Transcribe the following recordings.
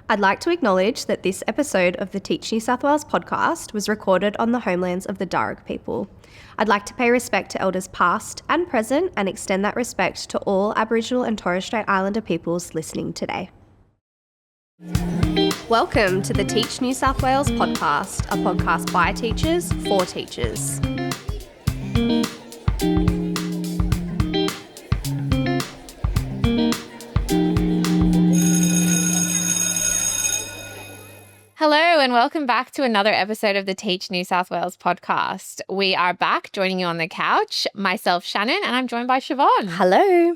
I'd like to acknowledge that this episode of the Teach New South Wales podcast was recorded on the homelands of the Dungog people. I'd like to pay respect to elders past and present and extend that respect to all Aboriginal and Torres Strait Islander peoples listening today. Welcome to the Teach New South Wales podcast, a podcast by teachers for teachers. Hello and welcome back to another episode of the Teach New South Wales podcast. We are back joining you on the couch, myself, Shannon, and I'm joined by Siobhan. Hello.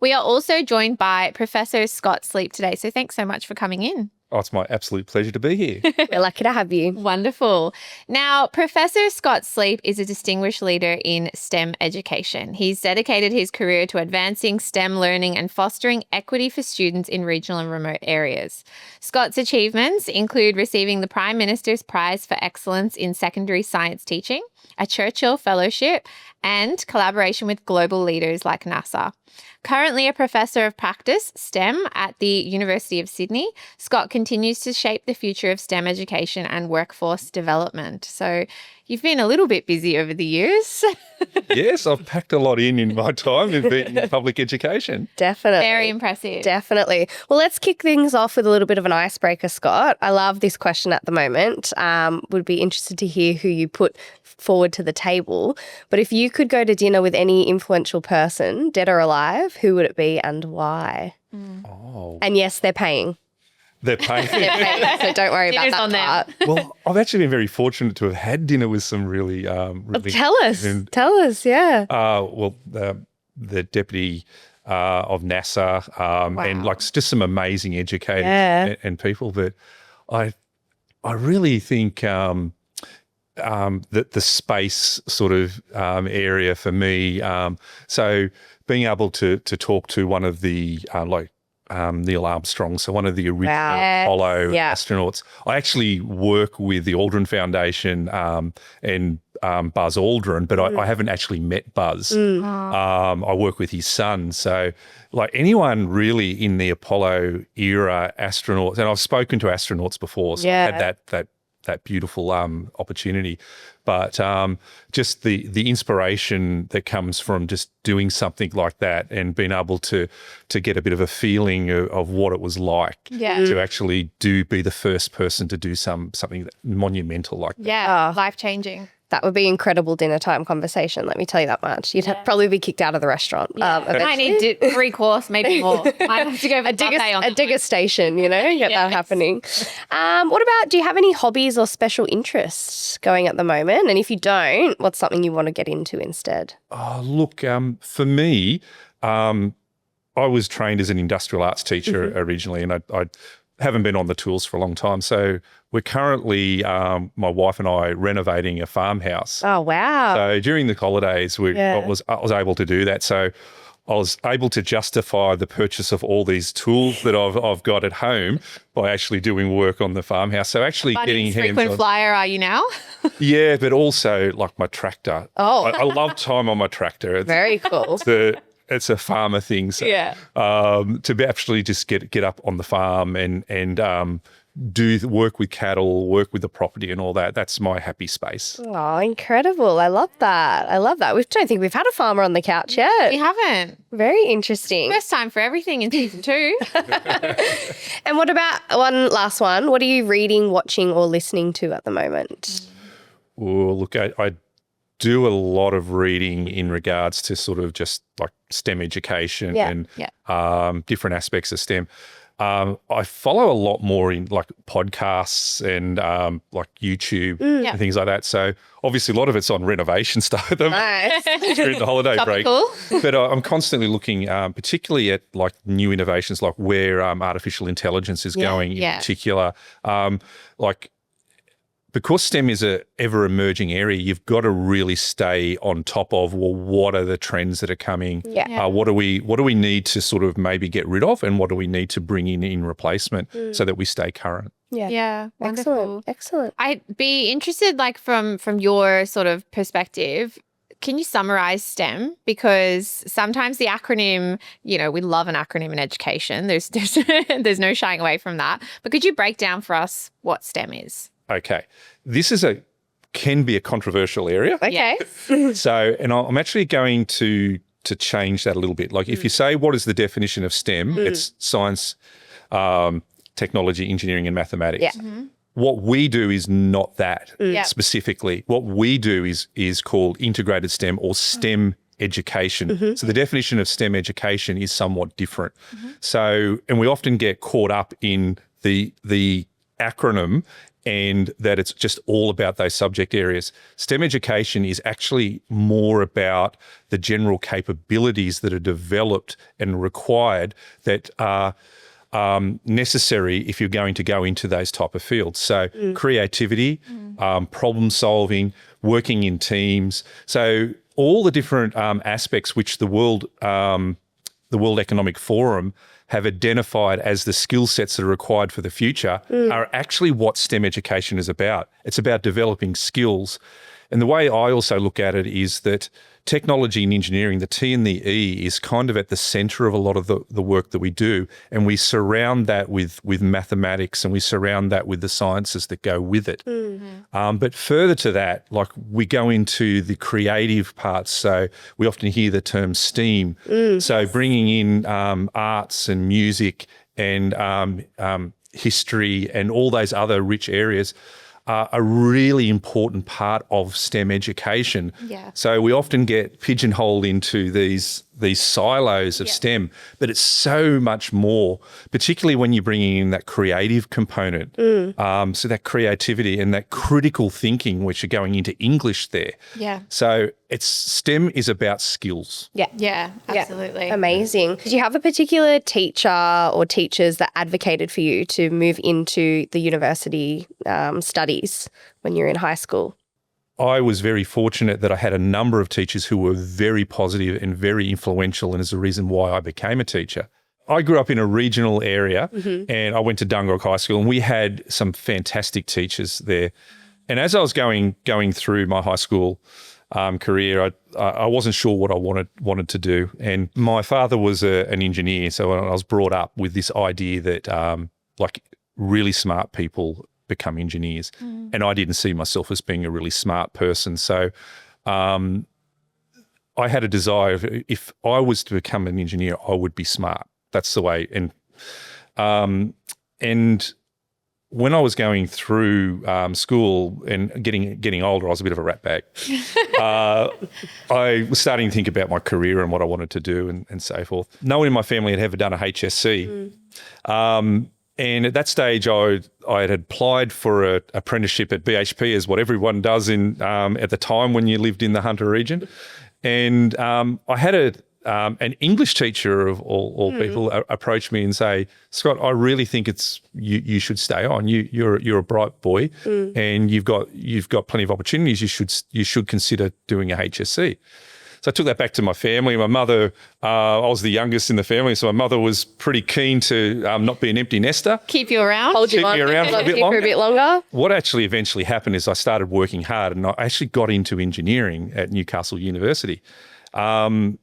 We are also joined by Professor Scott Sleap today, so thanks so much for coming in. Oh, it's my absolute pleasure to be here. We're lucky to have you. Wonderful. Now, Professor Scott Sleap is a distinguished leader in STEM education. He's dedicated his career to advancing STEM learning and fostering equity for students in regional and remote areas. Scott's achievements include receiving the Prime Minister's Prize for Excellence in Secondary Science Teaching, a Churchill Fellowship, and collaboration with global leaders like NASA. Currently a Professor of Practice, STEM, at the University of Sydney, Scott continues to shape the future of STEM education and workforce development. So you've been a little bit busy over the years. Yes, I've packed a lot in my time in public education. Definitely. Very impressive. Definitely. Well, let's kick things off with a little bit of an icebreaker, Scott. I love this question at the moment. Would be interested to hear who you put forward to the table. But if you could go to dinner with any influential person, dead or alive, who would it be and why? Oh. And yes, they're paying. They're paying. They're paying, so don't worry Dinner's about on that them. part. Well, I've actually been very fortunate to have had dinner with some really Tell us, yeah. the deputy of NASA and Wow. just some amazing educators and people. But I really think that the space sort of area for me. So being able to talk to one of the Neil Armstrong, so one of the original Apollo astronauts. I actually work with the Aldrin Foundation and Buzz Aldrin, but I haven't actually met Buzz. I work with his son. So like anyone really in the Apollo era astronauts, and I've spoken to astronauts before, so I had that beautiful opportunity. But just the inspiration that comes from just doing something like that and being able to get a bit of a feeling of what it was like to actually be the first person to do something monumental like that. Yeah, life-changing. That would be incredible dinner time conversation, let me tell you that much. You'd probably be kicked out of the restaurant. I need 3-course, maybe more. Might have to go for a digger station, get that happening. What about, do you have any hobbies or special interests going at the moment? And if you don't, what's something you want to get into instead? Oh, look, for me, I was trained as an industrial arts teacher originally, and I haven't been on the tools for a long time. So we're currently, my wife and I, renovating a farmhouse. Oh, wow. So during the holidays, I was able to do that. So I was able to justify the purchase of all these tools that I've got at home by actually doing work on the farmhouse. So actually getting hands-on. Frequent flyer are you now? Yeah, but also like my tractor. Oh. I love time on my tractor. Very cool. It's a farmer thing. So, to be actually just get up on the farm and do the work with cattle, work with the property and all that. That's my happy space. Oh, incredible. I love that. I don't think we've had a farmer on the couch yet. We haven't. Very interesting. First time for everything in season 2. And what about one last one? What are you reading, watching or listening to at the moment? Oh, look, I do a lot of reading in regards to sort of just like STEM education and different aspects of STEM. I follow a lot more in like podcasts and like YouTube and things like that. So obviously a lot of it's on renovation stuff during the holiday break. But I'm constantly looking particularly at like new innovations, like where artificial intelligence is going in particular. Because STEM is a ever emerging area, you've got to really stay on top of, well, what are the trends that are coming? What do we need to sort of maybe get rid of, and what do we need to bring in replacement so that we stay current? Yeah, wonderful. Excellent. I'd be interested, like from your sort of perspective, can you summarize STEM? Because sometimes the acronym, we love an acronym in education. There's there's no shying away from that. But could you break down for us what STEM is? Okay. This can be a controversial area. Okay. So, and I'm actually going to change that a little bit. Like if you say, what is the definition of STEM? It's science, technology, engineering, and mathematics. Yeah. What we do is not that specifically. What we do is called integrated STEM or STEM education. So the definition of STEM education is somewhat different. So, and we often get caught up in the acronym and that it's just all about those subject areas. STEM education is actually more about the general capabilities that are developed and required that are necessary if you're going to go into those type of fields. So creativity, problem solving, working in teams. So all the different aspects which the World Economic Forum have identified as the skill sets that are required for the future are actually what STEM education is about. It's about developing skills. And the way I also look at it is that technology and engineering, the T and the E, is kind of at the center of a lot of the work that we do. And we surround that with mathematics and we surround that with the sciences that go with it. But further to that, like we go into the creative parts. So we often hear the term STEAM. So bringing in arts and music and history and all those other rich areas are a really important part of STEM education. Yeah. So we often get pigeonholed into these silos of STEM, but it's so much more, particularly when you're bringing in that creative component. So that creativity and that critical thinking, which are going into English there. Yeah. So STEM is about skills. Yeah, absolutely. Amazing. Did you have a particular teacher or teachers that advocated for you to move into the university studies when you were in high school? I was very fortunate that I had a number of teachers who were very positive and very influential, and is the reason why I became a teacher. I grew up in a regional area and I went to Dungog High School, and we had some fantastic teachers there. And as I was going through my high school career, I wasn't sure what I wanted to do. And my father was an engineer, so I was brought up with this idea that like really smart people become engineers. And I didn't see myself as being a really smart person. So I had a desire of, if I was to become an engineer, I would be smart. That's the way. And when I was going through school and getting older, I was a bit of a rat bag. I was starting to think about my career and what I wanted to do and so forth. No one in my family had ever done a HSC. And at that stage, I had applied for an apprenticeship at BHP, as what everyone does at the time when you lived in the Hunter region. And I had an English teacher of all people approach me and say, Scott, I really think you should stay on. You're a bright boy, and you've got plenty of opportunities. You should consider doing a HSC. So I took that back to my family. My mother, I was the youngest in the family, so my mother was pretty keen to not be an empty nester. Keep you around. Hold you Keep me around for a bit longer. What actually eventually happened is I started working hard, and I actually got into engineering at Newcastle University. And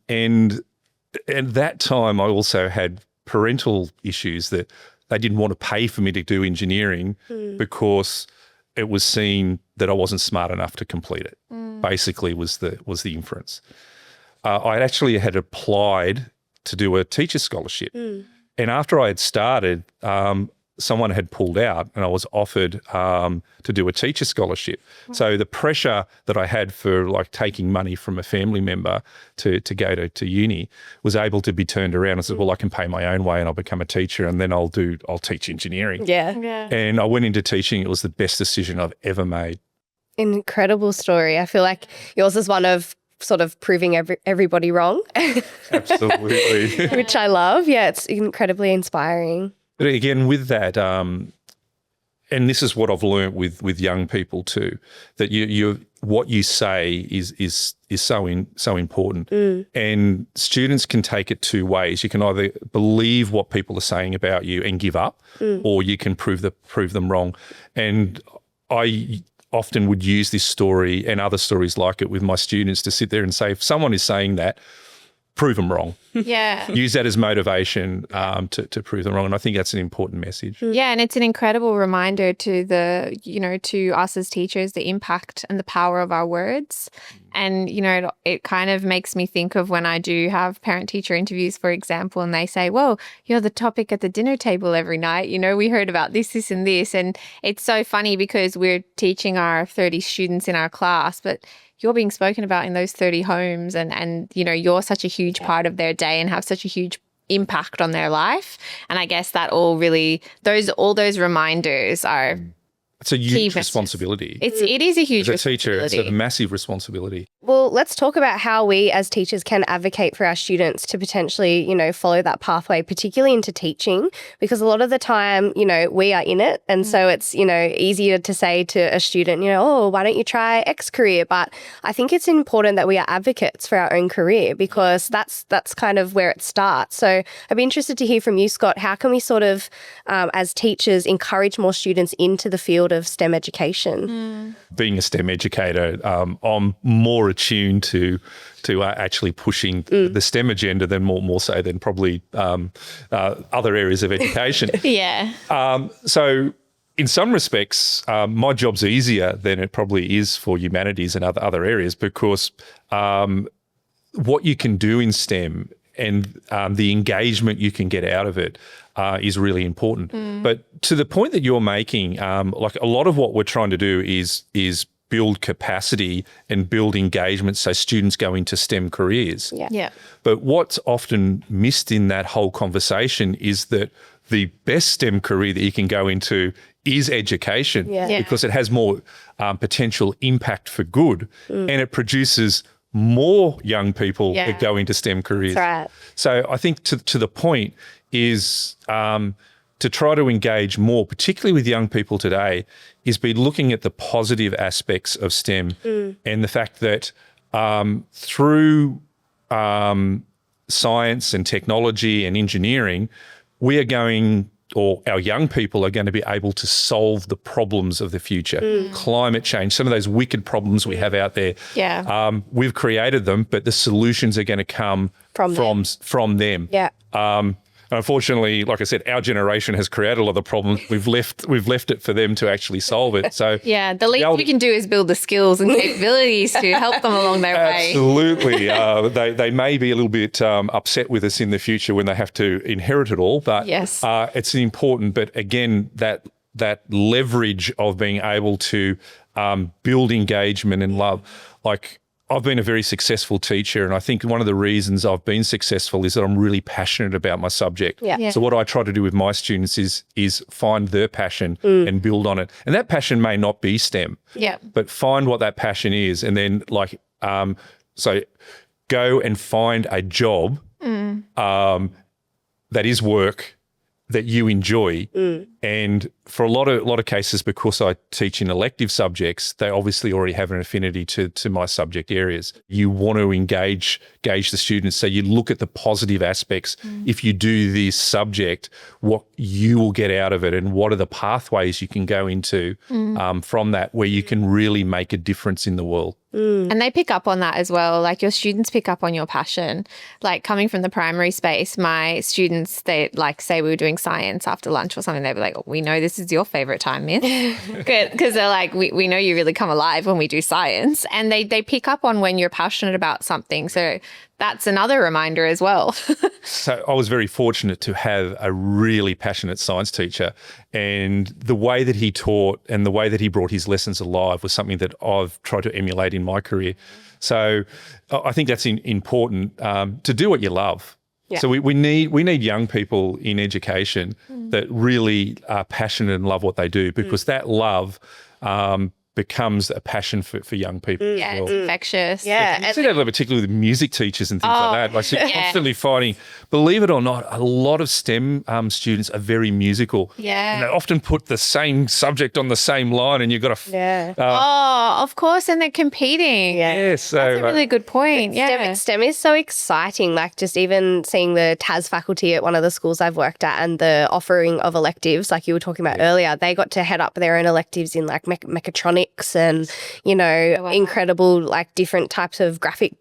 at that time, I also had parental issues that they didn't want to pay for me to do engineering because it was seen that I wasn't smart enough to complete it. Basically, was the inference. I actually had applied to do a teacher scholarship, and after I had started, someone had pulled out, and I was offered to do a teacher scholarship. So the pressure that I had for like taking money from a family member to go to uni was able to be turned around. I said, well, I can pay my own way and I'll become a teacher, and then I'll teach engineering. Yeah. And I went into teaching. It was the best decision I've ever made. Incredible story. I feel like yours is one of sort of proving everybody wrong. Absolutely. Which I love. Yeah, it's incredibly inspiring. But again, with that, and this is what I've learned with young people too, that what you say is so important. And students can take it two ways. You can either believe what people are saying about you and give up, or you can prove them wrong. And often would use this story and other stories like it with my students to sit there and say, if someone is saying that, prove them wrong. Yeah. Use that as motivation to prove them wrong. And I think that's an important message. Yeah, and it's an incredible reminder to to us as teachers, the impact and the power of our words. And, it kind of makes me think of when I do have parent-teacher interviews, for example, and they say, well, you're the topic at the dinner table every night. We heard about this, this, and this. And it's so funny because we're teaching our 30 students in our class, but you're being spoken about in those 30 homes and you're such a huge part of their day and have such a huge impact on their life. And I guess that all those reminders are it's a huge responsibility. It is a huge as a responsibility. teacher, it's a massive responsibility. Well, let's talk about how we as teachers can advocate for our students to potentially, follow that pathway, particularly into teaching, because a lot of the time, we are in it. And so it's, easier to say to a student, oh, why don't you try X career? But I think it's important that we are advocates for our own career because that's kind of where it starts. So I'd be interested to hear from you, Scott. How can we sort of, as teachers, encourage more students into the field of STEM education? Being a STEM educator, I'm more attuned to actually pushing the STEM agenda than more so than probably other areas of education. Yeah. So in some respects, my job's easier than it probably is for humanities and other areas because what you can do in STEM and the engagement you can get out of it is really important. But to the point that you're making, like a lot of what we're trying to do is build capacity and build engagement so students go into STEM careers. Yeah. But what's often missed in that whole conversation is that the best STEM career that you can go into is education because it has more potential impact for good and it produces more young people that go into STEM careers. That's right. So I think to the point is to try to engage more, particularly with young people today, is be looking at the positive aspects of STEM and the fact that through science and technology and engineering, we are going, or our young people are going to be able to solve the problems of the future. Climate change, some of those wicked problems we have out there. Yeah. We've created them, but the solutions are going to come from them. Yeah. Unfortunately, like I said, our generation has created a lot of the problems. We've left it for them to actually solve it. So yeah, the least we can do is build the skills and capabilities to help them along their way. Absolutely. They may be a little bit upset with us in the future when they have to inherit it all, but yes. It's important. But again, that leverage of being able to build engagement and love, like I've been a very successful teacher, and I think one of the reasons I've been successful is that I'm really passionate about my subject. Yeah. So what I try to do with my students is find their passion and build on it. And that passion may not be STEM, but find what that passion is, and then so go and find a job that is work that you enjoy. And for a lot of cases, because I teach in elective subjects, they obviously already have an affinity to my subject areas. You want to engage the students. So you look at the positive aspects. If you do this subject, what you will get out of it and what are the pathways you can go into from that where you can really make a difference in the world. And they pick up on that as well. Like your students pick up on your passion. Like coming from the primary space, my students, they like say we were doing science after lunch or something, they'd be like, oh, we know this is your favorite time, miss. Because they're like, we know you really come alive when we do science. And they pick up on when you're passionate about something. So that's another reminder as well. So I was very fortunate to have a really passionate science teacher, and the way that he taught and the way that he brought his lessons alive was something that I've tried to emulate in my career. So I think that's important to do what you love. Yeah. So we need young people in education that really are passionate and love what they do, because that love becomes a passion for young people. Yeah, it's infectious. Yeah. You see that particularly with music teachers and things like that. Like constantly fighting. Believe it or not, a lot of STEM students are very musical. Yeah. And they often put the same subject on the same line, and you've got to... of course, and they're competing. Yeah, so... That's a really good point. STEM is so exciting. Like just even seeing the TAS faculty at one of the schools I've worked at and the offering of electives, like you were talking about earlier, they got to head up their own electives in like mechatronics mechatronics and, incredible like different types of graphic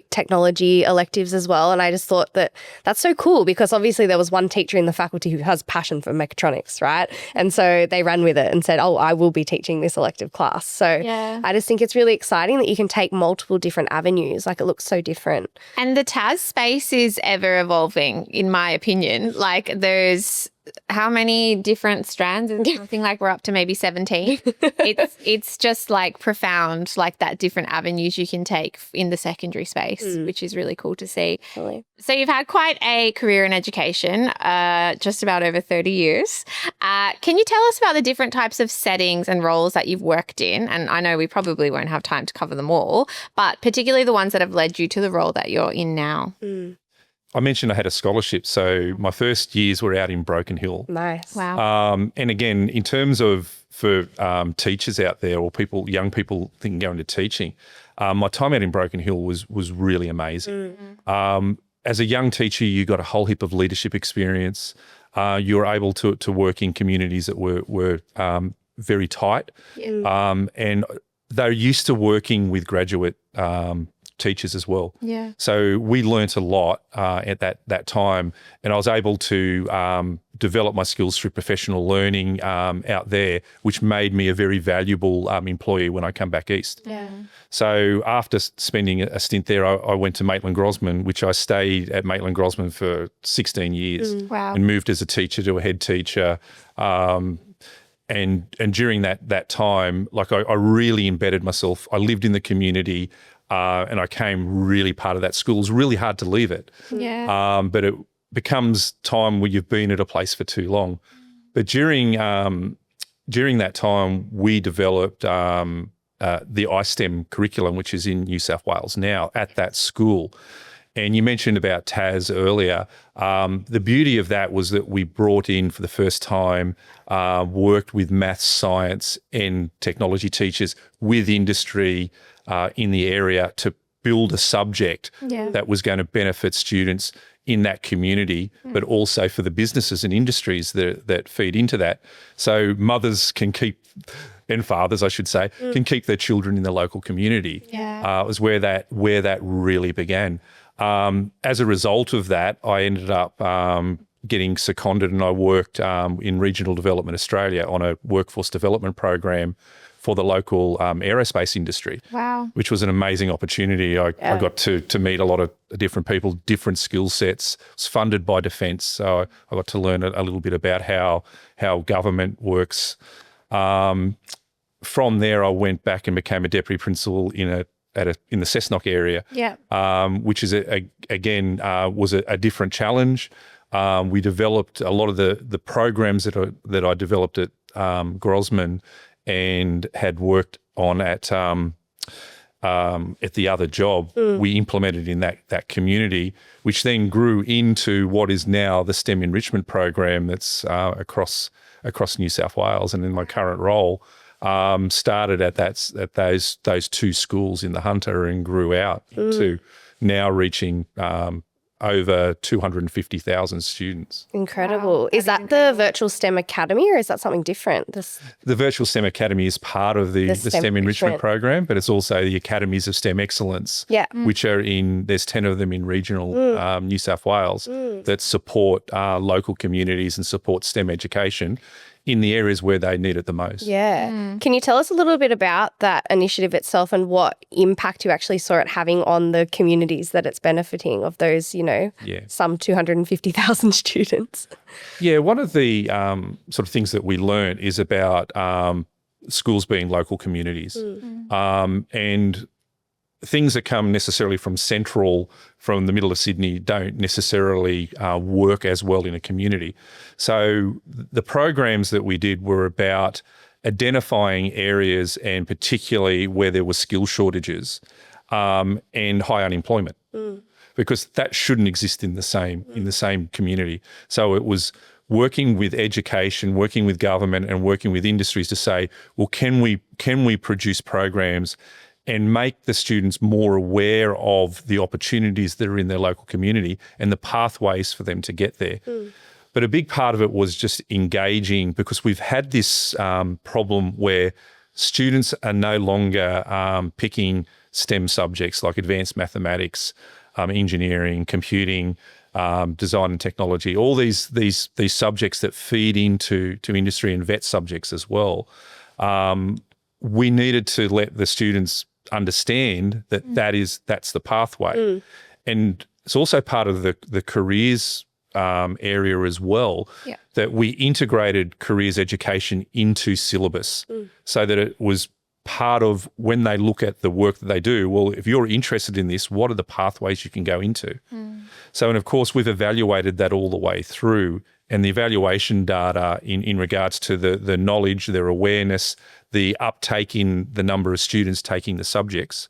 technology electives as well. And I just thought that that's so cool because obviously there was one teacher in the faculty who has passion for mechatronics, right? And so they ran with it and said, oh, I will be teaching this elective class. So I just think it's really exciting that you can take multiple different avenues. Like it looks so different. And the TAS space is ever evolving, in my opinion. Like there's how many different strands? Something like we're up to maybe 17. It's just like profound, like that different avenues you can take in the secondary space, which is really cool to see. Really. So you've had quite a career in education, just about over 30 years. Can you tell us about the different types of settings and roles that you've worked in? And I know we probably won't have time to cover them all, but particularly the ones that have led you to the role that you're in now. I mentioned I had a scholarship, so my first years were out in Broken Hill. Nice. Wow. And again, in terms of for teachers out there or young people thinking going into teaching, my time out in Broken Hill was really amazing. As a young teacher, you got a whole heap of leadership experience. You were able to work in communities that were very tight, and they're used to working with graduate teachers as well. Yeah. So we learnt a lot at that time, and I was able to develop my skills through professional learning out there, which made me a very valuable employee when I come back east. Yeah. So after spending a stint there, I went to Maitland Grosman, which I stayed at Maitland Grosman for 16 years. Wow. And moved as a teacher to a head teacher. And during that time, like I really embedded myself. I lived in the community. And I came really part of that school. It's really hard to leave it. Yeah. But it becomes time where you've been at a place for too long. But during that time, we developed the iSTEM curriculum, which is in New South Wales now at that school. And you mentioned about TAS earlier. The beauty of that was that we brought in for the first time, worked with maths, science and technology teachers with industry in the area to build a subject that was going to benefit students in that community, but also for the businesses and industries that feed into that. So mothers can keep, and fathers, I should say, can keep their children in the local community. Yeah. It was where that really began. As a result of that, I ended up getting seconded, and I worked in Regional Development Australia on a workforce development program for the local aerospace industry. Wow. Which was an amazing opportunity. I got to meet a lot of different people, different skill sets. It was funded by Defence, so I got to learn a little bit about how government works. From there, I went back and became a deputy principal in the Cessnock area, which is was a different challenge. We developed a lot of the programs that I developed at Grosman and had worked on at the other job. We implemented in that community, which then grew into what is now the STEM enrichment program that's across New South Wales. And in my current role, started at those two schools in the Hunter and grew out to now reaching over 250,000 students. Incredible. Wow. Is that the Virtual STEM Academy or is that something different? The Virtual STEM Academy is part of the STEM Enrichment Program, but it's also the Academies of STEM Excellence, which are there's 10 of them in regional New South Wales that support local communities and support STEM education in the areas where they need it the most. Yeah. Can you tell us a little bit about that initiative itself and what impact you actually saw it having on the communities that it's benefiting of those, some 250,000 students? Yeah, one of the sort of things that we learned is about schools being local communities. And things that come necessarily from the middle of Sydney don't necessarily work as well in a community. So the programs that we did were about identifying areas and particularly where there were skill shortages and high unemployment, because that shouldn't exist in the same community. So it was working with education, working with government and working with industries to say, well, can we produce programs and make the students more aware of the opportunities that are in their local community and the pathways for them to get there. But a big part of it was just engaging, because we've had this problem where students are no longer picking STEM subjects like advanced mathematics, engineering, computing, design and technology, all these subjects that feed into industry and vet subjects as well. We needed to let the students understand that that's the pathway. And it's also part of the careers area as well, that we integrated careers education into syllabus so that it was part of when they look at the work that they do. Well, if you're interested in this, what are the pathways you can go into? So, and of course, we've evaluated that all the way through, and the evaluation data in regards to the knowledge, their awareness, the uptake in the number of students taking the subjects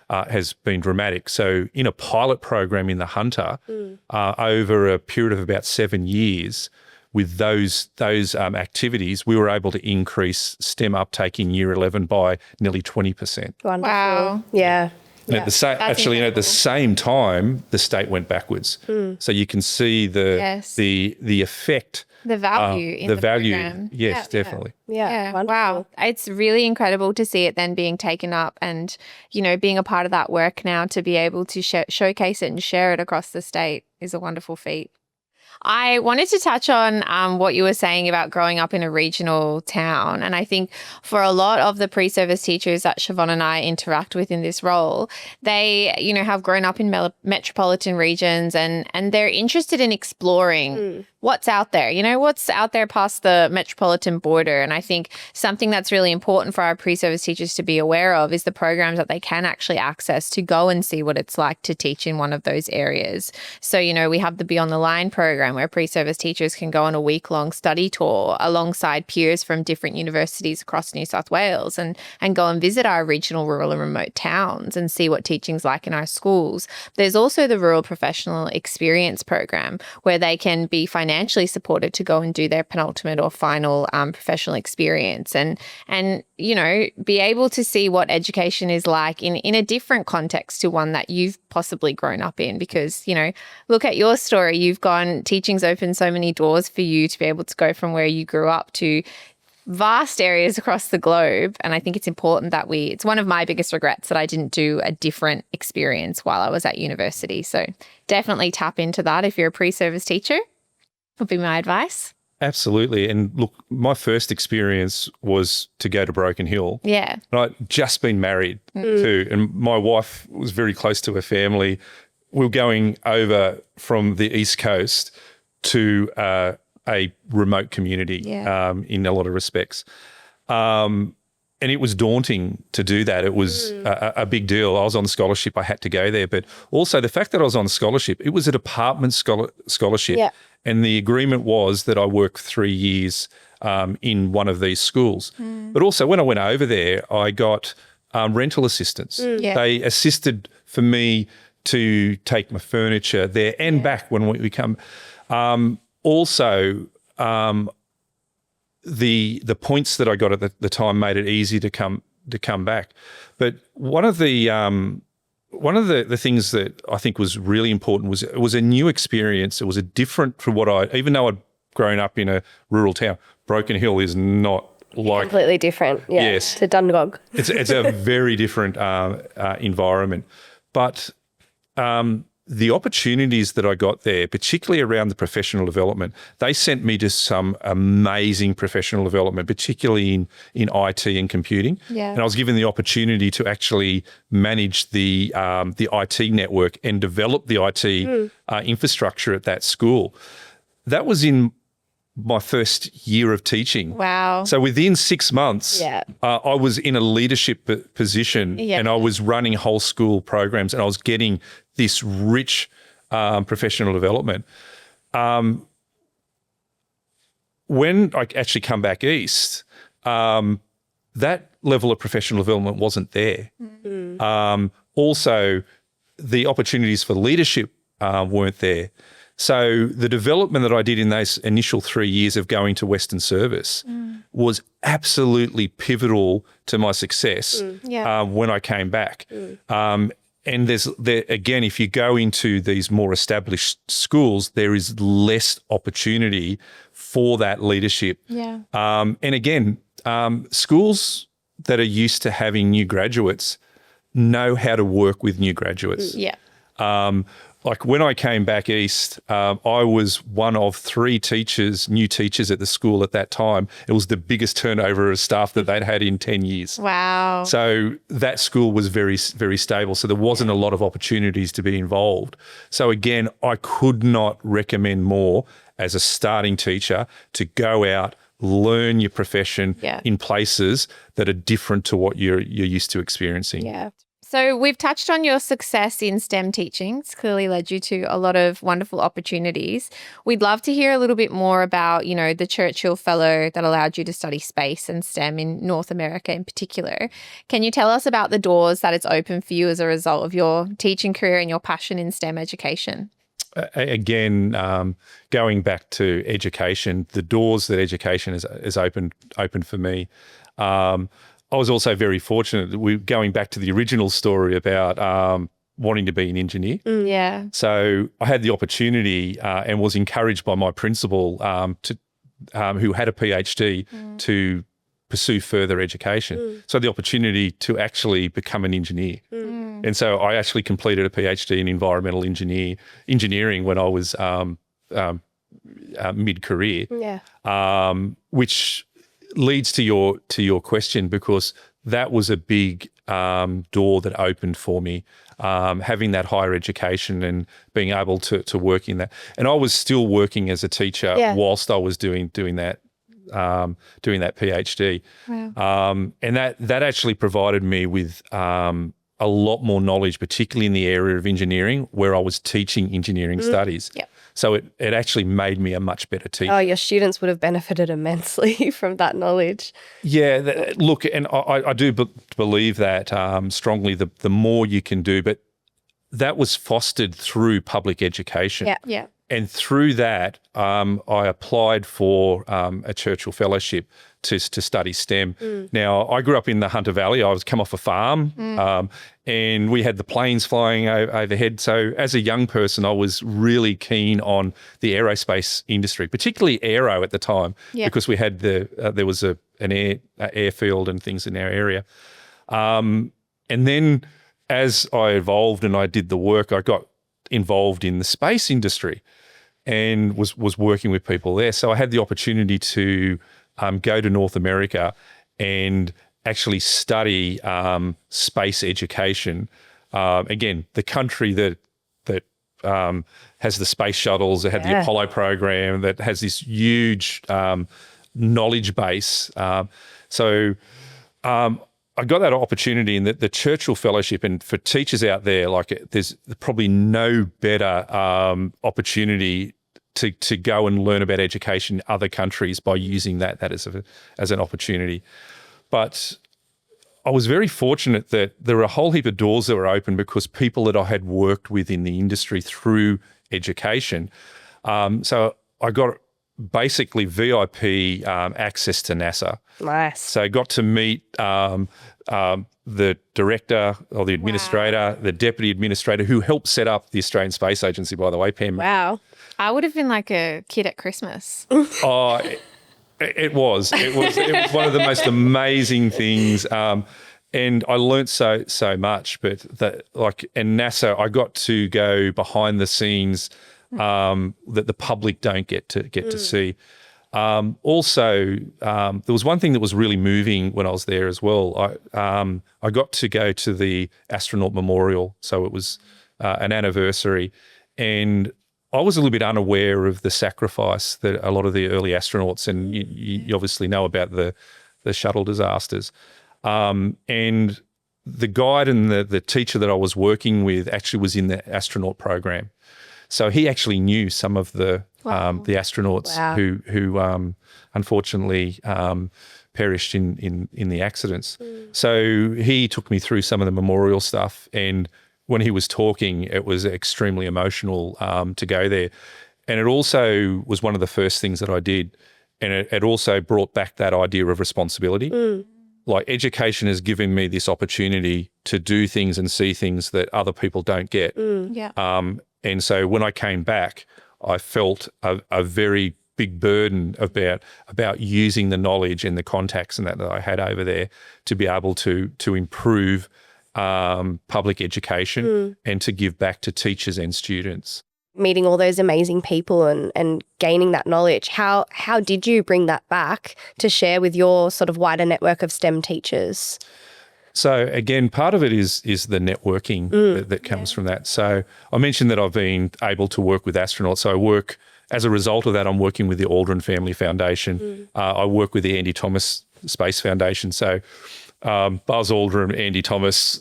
has been dramatic. So in a pilot program in the Hunter, over a period of about 7 years, with those activities, we were able to increase STEM uptake in Year 11 by nearly 20%. Wonderful. Wow. Yeah. And at the same time, the state went backwards. So you can see the effect. The value in the program. Yes, definitely. Yeah. Wonderful. Wow. It's really incredible to see it then being taken up and, being a part of that work now, to be able to showcase it and share it across the state is a wonderful feat. I wanted to touch on what you were saying about growing up in a regional town. And I think for a lot of the pre-service teachers that Siobhan and I interact with in this role, they, have grown up in metropolitan regions and they're interested in exploring what's out there, what's out there past the metropolitan border. And I think something that's really important for our pre-service teachers to be aware of is the programs that they can actually access to go and see what it's like to teach in one of those areas. So, we have the Beyond the Line program where pre-service teachers can go on a week-long study tour alongside peers from different universities across New South Wales and go and visit our regional, rural and remote towns and see what teaching's like in our schools. There's also the Rural Professional Experience program where they can be financially supported to go and do their penultimate or final professional experience and be able to see what education is like in a different context to one that you've possibly grown up in. Because, look at your story. You've gone, teaching's opened so many doors for you to be able to go from where you grew up to vast areas across the globe. And I think it's important that it's one of my biggest regrets that I didn't do a different experience while I was at university. So definitely tap into that if you're a pre-service teacher, would be my advice. Absolutely. And look, my first experience was to go to Broken Hill. Yeah. And I'd just been married too. And my wife was very close to her family. We were going over from the East Coast to a remote community in a lot of respects. And it was daunting to do that. It was a big deal. I was on scholarship. I had to go there. But also the fact that I was on scholarship, it was a department scholarship. Yeah. And the agreement was that I worked 3 years in one of these schools. But also when I went over there, I got rental assistance. They assisted for me to take my furniture there and back when we come. Also, the points that I got at the time made it easy to come back. But one of the things that I think was really important was it was a new experience. It was a different from even though I'd grown up in a rural town, Broken Hill is not like completely different. Yeah, yes, to Dungog. It's a very different environment, but the opportunities that I got there, particularly around the professional development, they sent me to some amazing professional development, particularly in IT and computing. Yeah. And I was given the opportunity to actually manage the IT network and develop the IT infrastructure at that school. That was in my first year of teaching. Wow. So within 6 months, I was in a leadership position and I was running whole school programs and I was getting this rich professional development. When I actually come back east, that level of professional development wasn't there. Also, the opportunities for leadership weren't there. So the development that I did in those initial 3 years of going to Western Service was absolutely pivotal to my success when I came back. And again, if you go into these more established schools, there is less opportunity for that leadership. Yeah. And again, schools that are used to having new graduates know how to work with new graduates. Yeah. Like when I came back east, I was one of 3 new teachers at the school at that time. It was the biggest turnover of staff that they'd had in 10 years. Wow. So that school was very, very stable. So there wasn't a lot of opportunities to be involved. So again, I could not recommend more as a starting teacher to go out, learn your profession in places that are different to what you're used to experiencing. Yeah. So we've touched on your success in STEM teaching. It's clearly led you to a lot of wonderful opportunities. We'd love to hear a little bit more about, the Churchill Fellow that allowed you to study space and STEM in North America in particular. Can you tell us about the doors that it's opened for you as a result of your teaching career and your passion in STEM education? Again, going back to education, the doors that education has opened for me. I was also very fortunate that going back to the original story about wanting to be an engineer. Yeah. So I had the opportunity and was encouraged by my principal who had a PhD to pursue further education. So the opportunity to actually become an engineer. And so I actually completed a PhD in environmental engineering when I was mid-career. Yeah. Which leads to your question, because that was a big door that opened for me, having that higher education and being able to work in that. And I was still working as a teacher whilst I was doing that PhD. Wow. And that actually provided me with a lot more knowledge, particularly in the area of engineering, where I was teaching engineering studies. Yep. So it actually made me a much better teacher. Oh, your students would have benefited immensely from that knowledge. Yeah, look, and I do believe that strongly, the more you can do, but that was fostered through public education. Yeah. Yeah. And through that, I applied for a Churchill Fellowship to study STEM. Now, I grew up in the Hunter Valley. I was come off a farm, and we had the planes flying overhead. So as a young person, I was really keen on the aerospace industry, particularly aero at the time, because we had there was an airfield and things in our area. And then as I evolved and I did the work, I got involved in the space industry and was working with people there. So I had the opportunity to go to North America and actually study space education. Again, the country that has the space shuttles, that had the Apollo program, that has this huge knowledge base. So I got that opportunity, in the Churchill Fellowship, and for teachers out there, like, there's probably no better opportunity to go and learn about education in other countries by using that as an opportunity. But I was very fortunate that there were a whole heap of doors that were open because people that I had worked with in the industry through education. So I got basically VIP access to NASA. Nice. So I got to meet the director or the administrator, the deputy administrator, who helped set up the Australian Space Agency, by the way, Pam. Wow. I would have been like a kid at Christmas. Oh, it was one of the most amazing things. And I learnt so much, but and NASA, I got to go behind the scenes that the public don't get to see. Also, there was one thing that was really moving when I was there as well. I got to go to the astronaut memorial, so it was an anniversary, and I was a little bit unaware of the sacrifice that a lot of the early astronauts, and you obviously know about the shuttle disasters, and the guide and the teacher that I was working with actually was in the astronaut program. So he actually knew some of the astronauts who unfortunately perished in the accidents. So he took me through some of the memorial stuff, and when he was talking, it was extremely emotional to go there. And it also was one of the first things that I did, and it also brought back that idea of responsibility. Like, education has given me this opportunity to do things and see things that other people don't get. Yeah. And so when I came back, I felt a very big burden about using the knowledge and the contacts and that I had over there to be able to improve public education and to give back to teachers and students. Meeting all those amazing people and gaining that knowledge, how did you bring that back to share with your sort of wider network of STEM teachers? So again, part of it is the networking that comes from that. So I mentioned that I've been able to work with astronauts. So as a result of that, I'm working with the Aldrin Family Foundation. I work with the Andy Thomas Space Foundation. So Buzz Aldrin, Andy Thomas,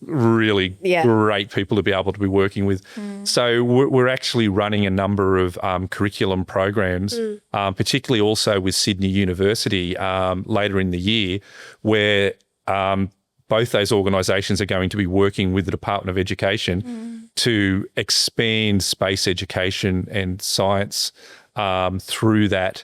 really great people to be able to be working with. So we're actually running a number of curriculum programs, particularly also with Sydney University later in the year, where both those organisations are going to be working with the Department of Education to expand space education and science through that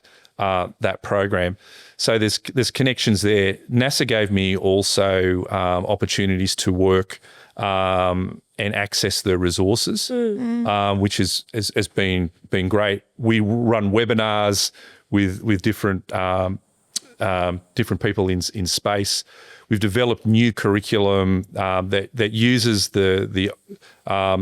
program. So there's connections there. NASA gave me also opportunities to work and access the resources, which has been great. We run webinars with different people in space. We've developed new curriculum that uses the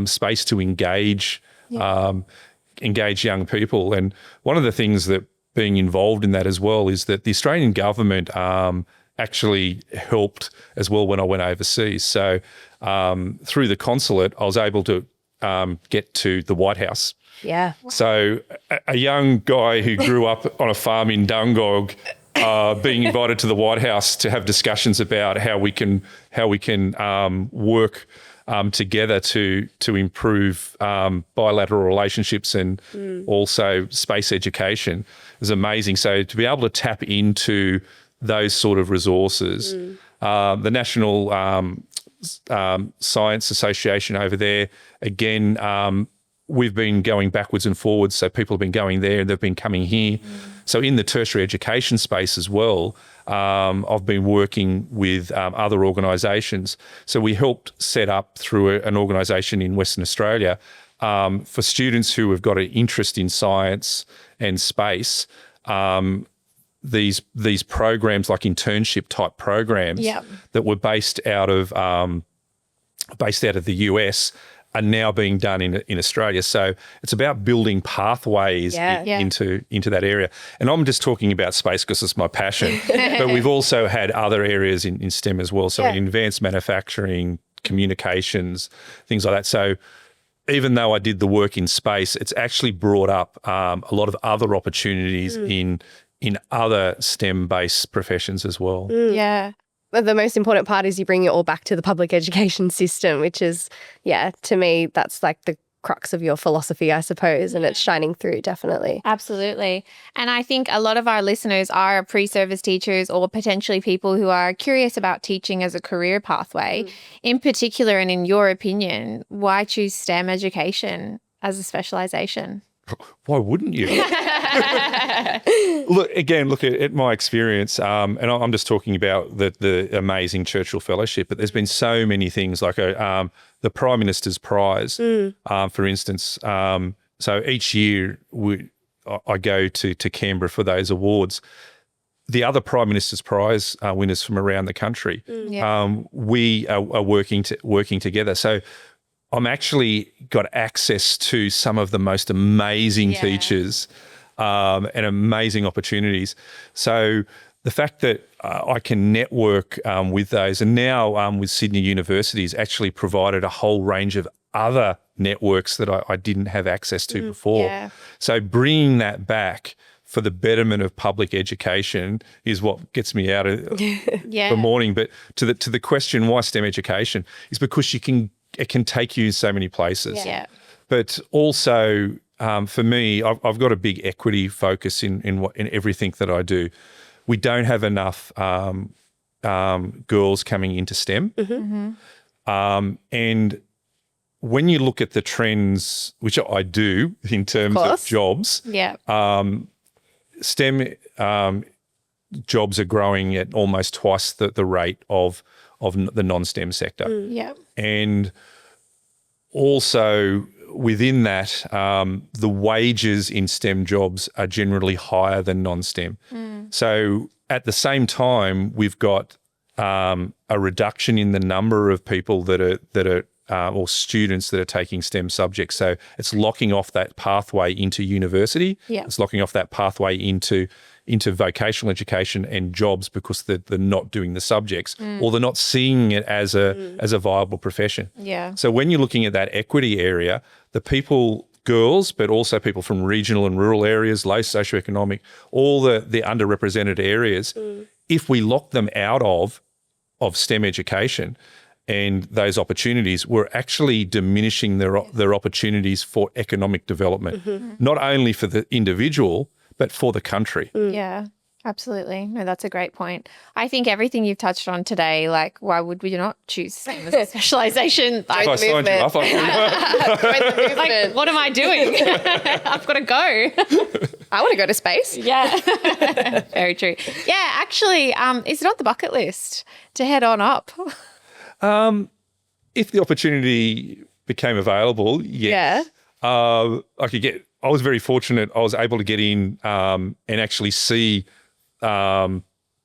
space to engage young people. And one of the things that being involved in that as well is that the Australian government actually helped as well when I went overseas. So through the consulate, I was able to get to the White House. Yeah. So a young guy who grew up on a farm in Dungog, being invited to the White House to have discussions about how we can work together to improve bilateral relationships and also space education is amazing. So to be able to tap into those sort of resources, the National Science Association over there, again, we've been going backwards and forwards. So people have been going there and they've been coming here. So in the tertiary education space as well, I've been working with other organisations. So we helped set up through an organisation in Western Australia for students who have got an interest in science and space, these programs like internship type programs that were based out of the US are now being done in Australia. So it's about building pathways into that area. And I'm just talking about space because it's my passion, but we've also had other areas in STEM as well. So in advanced manufacturing, communications, things like that. So even though I did the work in space, it's actually brought up a lot of other opportunities in other STEM-based professions as well. Yeah. But the most important part is you bring it all back to the public education system, which is, to me, that's like the crux of your philosophy, I suppose, and it's shining through, definitely. Absolutely. And I think a lot of our listeners are pre-service teachers or potentially people who are curious about teaching as a career pathway. In particular, and in your opinion, why choose STEM education as a specialisation? Why wouldn't you? Look at my experience, and I'm just talking about the amazing Churchill Fellowship, but there's been so many things like the Prime Minister's Prize, for instance. So each year I go to Canberra for those awards. The other Prime Minister's Prize winners from around the country, we are working together. So I'm actually got access to some of the most amazing teachers and amazing opportunities. So the fact that I can network with those, and now with Sydney University has actually provided a whole range of other networks that I didn't have access to before. Yeah. So bringing that back for the betterment of public education is what gets me out of the morning. But to the question, why STEM education, is because it can take you so many places. Yeah. But also, for me, I've got a big equity focus in everything that I do. We don't have enough girls coming into STEM. And when you look at the trends, which I do in terms of jobs, STEM jobs are growing at almost twice the rate of the non-STEM sector. And also within that, the wages in STEM jobs are generally higher than non-STEM. So at the same time, we've got a reduction in the number of people that are or students that are taking STEM subjects. So it's locking off that pathway into university. Yeah. It's locking off that pathway into vocational education and jobs because they're not doing the subjects or they're not seeing it as a viable profession. Yeah. So when you're looking at that equity area, the people, girls, but also people from regional and rural areas, low socioeconomic, all the underrepresented areas, if we lock them out of STEM education and those opportunities, we're actually diminishing their opportunities for economic development, not only for the individual, but for the country. Yeah, absolutely. No, that's a great point. I think everything you've touched on today, like, why would we not choose STEM as a specialization? If I signed you up, Like, what am I doing? I've got to go. I want to go to space. Yeah, very true. Yeah, actually, is it on the bucket list to head on up? if the opportunity became available, yes. I could get. I was very fortunate. I was able to get in and actually see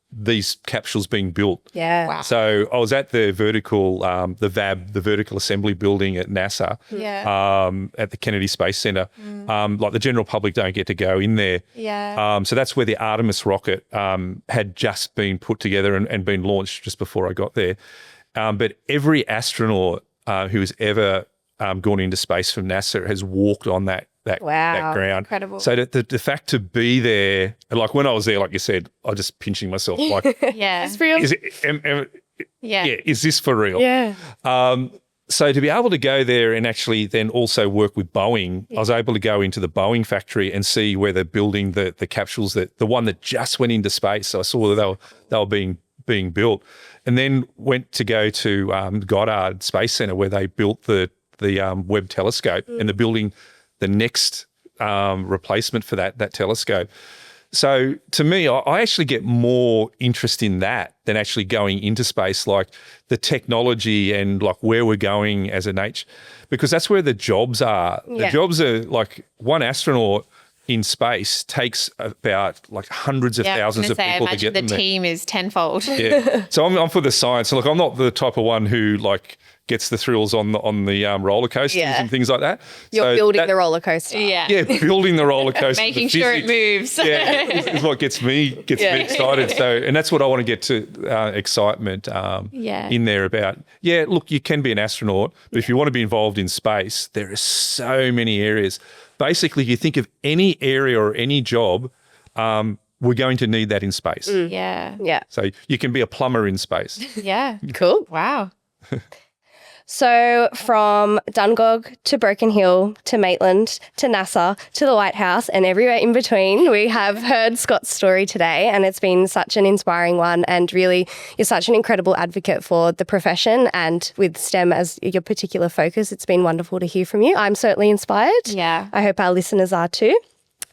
these capsules being built. Yeah. Wow. So I was at the vertical, the VAB, the vertical assembly building at NASA, at the Kennedy Space Center. Like the general public don't get to go in there. Yeah. So that's where the Artemis rocket had just been put together and been launched just before I got there. But every astronaut who has ever gone into space from NASA has walked on that ground. Incredible. So the fact to be there, like when I was there, like you said, I was just pinching myself. Like, Yeah. It's real. is this for real? Yeah. So to be able to go there and actually then also work with Boeing, I was able to go into the Boeing factory and see where they're building the capsules, the one that just went into space. So I saw that they were being built, and then went to go to Goddard Space Center where they built the Webb telescope and they're building the next replacement for that telescope. So to me, I actually get more interest in that than actually going into space, like the technology and like where we're going as a nature, because that's where the jobs are. Yeah. The jobs are like one astronaut in space takes about like hundreds of thousands of people to get them the there. team is tenfold. Yeah. So I'm for the science. Look, I'm not the type of one who like gets the thrills on the roller coasters and things like that. You're building the roller coaster. Yeah. Building the roller coaster. Making sure it moves. is what gets me excited. So, and that's what I want to get to excitement in there about. Yeah, look, you can be an astronaut, but if you want to be involved in space, there are so many areas. Basically, you think of any area or any job, we're going to need that in space. Yeah. Yeah. So you can be a plumber in space. Yeah. Cool. Wow. So from Dungog to Broken Hill to Maitland to NASA to the White House and everywhere in between, we have heard Scott's story today, and it's been such an inspiring one, and really you're such an incredible advocate for the profession, and with STEM as your particular focus, it's been wonderful to hear from you. I'm certainly inspired. Yeah. I hope our listeners are too.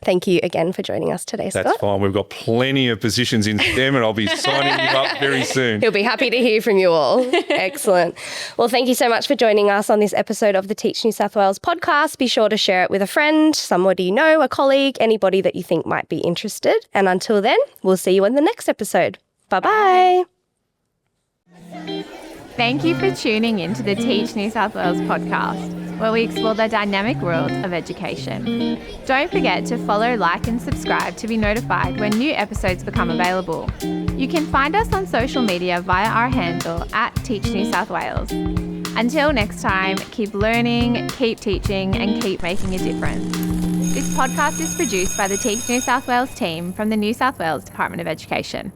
Thank you again for joining us today, Scott. That's fine. We've got plenty of positions in STEM and I'll be signing you up very soon. He'll be happy to hear from you all. Excellent. Well, thank you so much for joining us on this episode of the Teach New South Wales podcast. Be sure to share it with a friend, somebody you know, a colleague, anybody that you think might be interested. And until then, we'll see you in the next episode. Bye-bye. Thank you for tuning in to the Teach New South Wales podcast, where we explore the dynamic world of education. Don't forget to follow, like and subscribe to be notified when new episodes become available. You can find us on social media via our handle @Teach New South Wales. Until next time, keep learning, keep teaching and keep making a difference. This podcast is produced by the Teach New South Wales team from the New South Wales Department of Education.